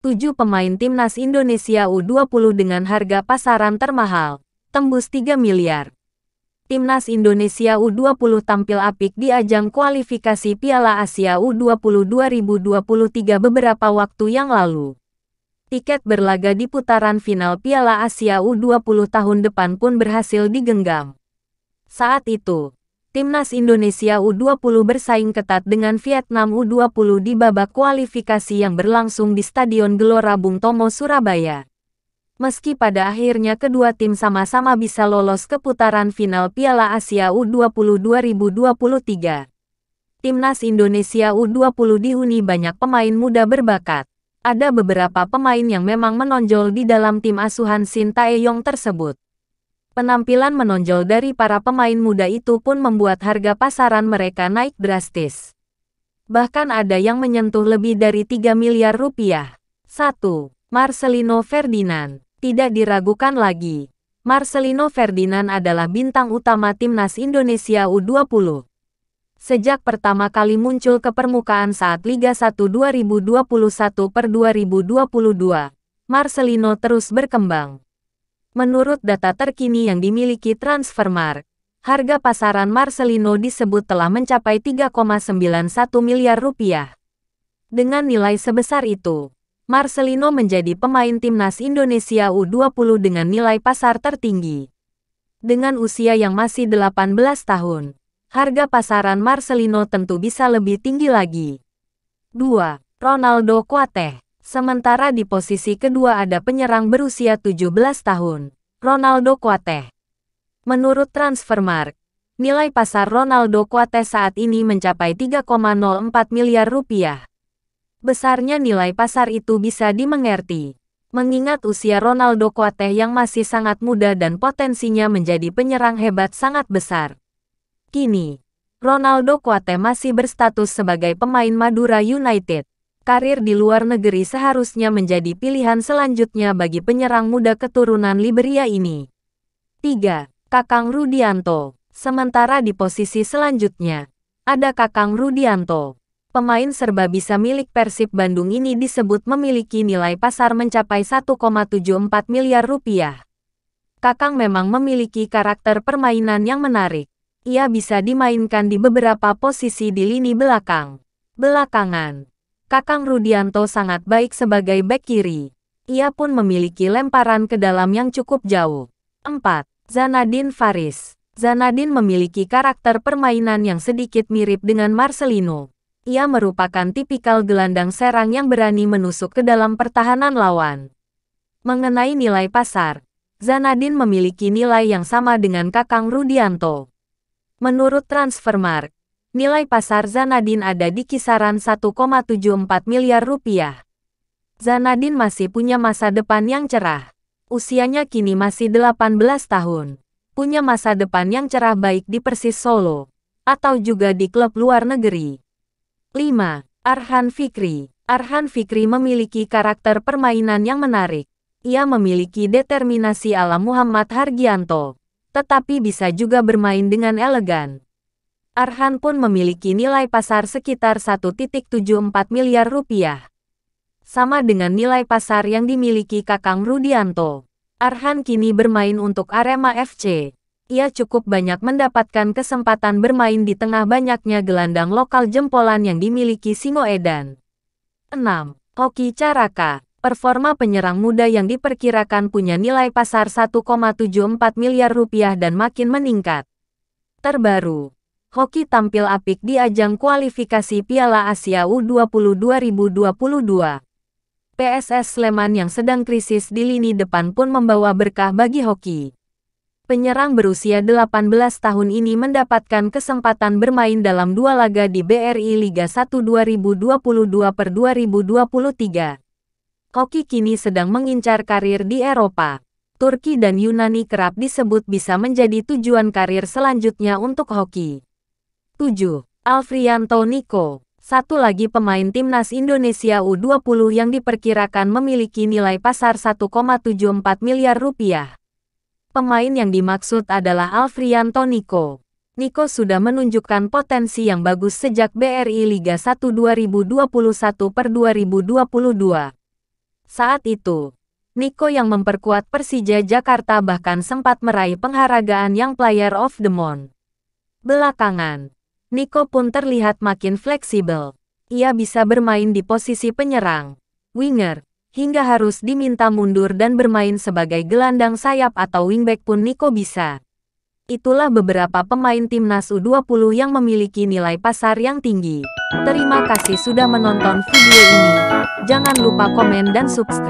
7 pemain timnas Indonesia U20 dengan harga pasaran termahal, tembus 3 miliar. Timnas Indonesia U20 tampil apik di ajang kualifikasi Piala Asia U20 2023 beberapa waktu yang lalu. Tiket berlaga di putaran final Piala Asia U20 tahun depan pun berhasil digenggam. Saat itu, Timnas Indonesia U20 bersaing ketat dengan Vietnam U20 di babak kualifikasi yang berlangsung di Stadion Gelora Bung Tomo, Surabaya. Meski pada akhirnya kedua tim sama-sama bisa lolos ke putaran final Piala Asia U20 2023. Timnas Indonesia U20 dihuni banyak pemain muda berbakat. Ada beberapa pemain yang memang menonjol di dalam tim asuhan Shin Tae-yong tersebut. Penampilan menonjol dari para pemain muda itu pun membuat harga pasaran mereka naik drastis. Bahkan ada yang menyentuh lebih dari 3 miliar rupiah. 1. Marcelino Ferdinand. Tidak diragukan lagi, Marcelino Ferdinand adalah bintang utama Timnas Indonesia U20. Sejak pertama kali muncul ke permukaan saat Liga 1 2021/2022, Marcelino terus berkembang. Menurut data terkini yang dimiliki Transfermarkt, harga pasaran Marcelino disebut telah mencapai 3,91 miliar rupiah. Dengan nilai sebesar itu, Marcelino menjadi pemain timnas Indonesia U20 dengan nilai pasar tertinggi. Dengan usia yang masih 18 tahun, harga pasaran Marcelino tentu bisa lebih tinggi lagi. 2. Ronaldo Kuateh. Sementara di posisi kedua ada penyerang berusia 17 tahun, Ronaldo Kuateh. Menurut Transfermarkt, nilai pasar Ronaldo Kuateh saat ini mencapai 3,04 miliar rupiah. Besarnya nilai pasar itu bisa dimengerti, mengingat usia Ronaldo Kuateh yang masih sangat muda dan potensinya menjadi penyerang hebat sangat besar. Kini, Ronaldo Kuateh masih berstatus sebagai pemain Madura United. Karir di luar negeri seharusnya menjadi pilihan selanjutnya bagi penyerang muda keturunan Liberia ini. 3. Kakang Rudianto. Sementara di posisi selanjutnya, ada Kakang Rudianto. Pemain serba bisa milik Persib Bandung ini disebut memiliki nilai pasar mencapai 1,74 miliar rupiah. Kakang memang memiliki karakter permainan yang menarik. Ia bisa dimainkan di beberapa posisi di lini belakang. Belakangan, Kakang Rudianto sangat baik sebagai bek kiri. Ia pun memiliki lemparan ke dalam yang cukup jauh. 4. Zanadin Faris. Zanadin memiliki karakter permainan yang sedikit mirip dengan Marcelino. Ia merupakan tipikal gelandang serang yang berani menusuk ke dalam pertahanan lawan. Mengenai nilai pasar, Zanadin memiliki nilai yang sama dengan Kakang Rudianto. Menurut Transfermarkt, nilai pasar Zanadin ada di kisaran 1,74 miliar rupiah. Zanadin masih punya masa depan yang cerah. Usianya kini masih 18 tahun. Punya masa depan yang cerah baik di Persis Solo, atau juga di klub luar negeri. 5. Arhan Fikri. Arhan Fikri memiliki karakter permainan yang menarik. Ia memiliki determinasi ala Muhammad Hargianto, tetapi bisa juga bermain dengan elegan. Arhan pun memiliki nilai pasar sekitar 1,74 miliar rupiah. Sama dengan nilai pasar yang dimiliki Kakang Rudianto, Arhan kini bermain untuk Arema FC. Ia cukup banyak mendapatkan kesempatan bermain di tengah banyaknya gelandang lokal jempolan yang dimiliki Singoedan. 6. Hoki Caraka. Performa penyerang muda yang diperkirakan punya nilai pasar 1,74 miliar rupiah dan makin meningkat. Terbaru, Hoki tampil apik di ajang kualifikasi Piala Asia U20 2022. PSS Sleman yang sedang krisis di lini depan pun membawa berkah bagi Hoki. Penyerang berusia 18 tahun ini mendapatkan kesempatan bermain dalam 2 laga di BRI Liga 1 2022/2023. Hoki kini sedang mengincar karir di Eropa. Turki dan Yunani kerap disebut bisa menjadi tujuan karir selanjutnya untuk Hoki. 7. Alfrianto Nico. Satu lagi pemain timnas Indonesia U20 yang diperkirakan memiliki nilai pasar 1,74 miliar rupiah. Pemain yang dimaksud adalah Alfrianto Nico. Nico sudah menunjukkan potensi yang bagus sejak BRI Liga 1 2021/2022. Saat itu, Nico yang memperkuat Persija Jakarta bahkan sempat meraih penghargaan yang Player of the Month. Belakangan, Nico pun terlihat makin fleksibel. Ia bisa bermain di posisi penyerang, winger, hingga harus diminta mundur dan bermain sebagai gelandang sayap atau wingback pun Nico bisa. Itulah beberapa pemain timnas U20 yang memiliki nilai pasar yang tinggi. Terima kasih sudah menonton video ini. Jangan lupa komen dan subscribe.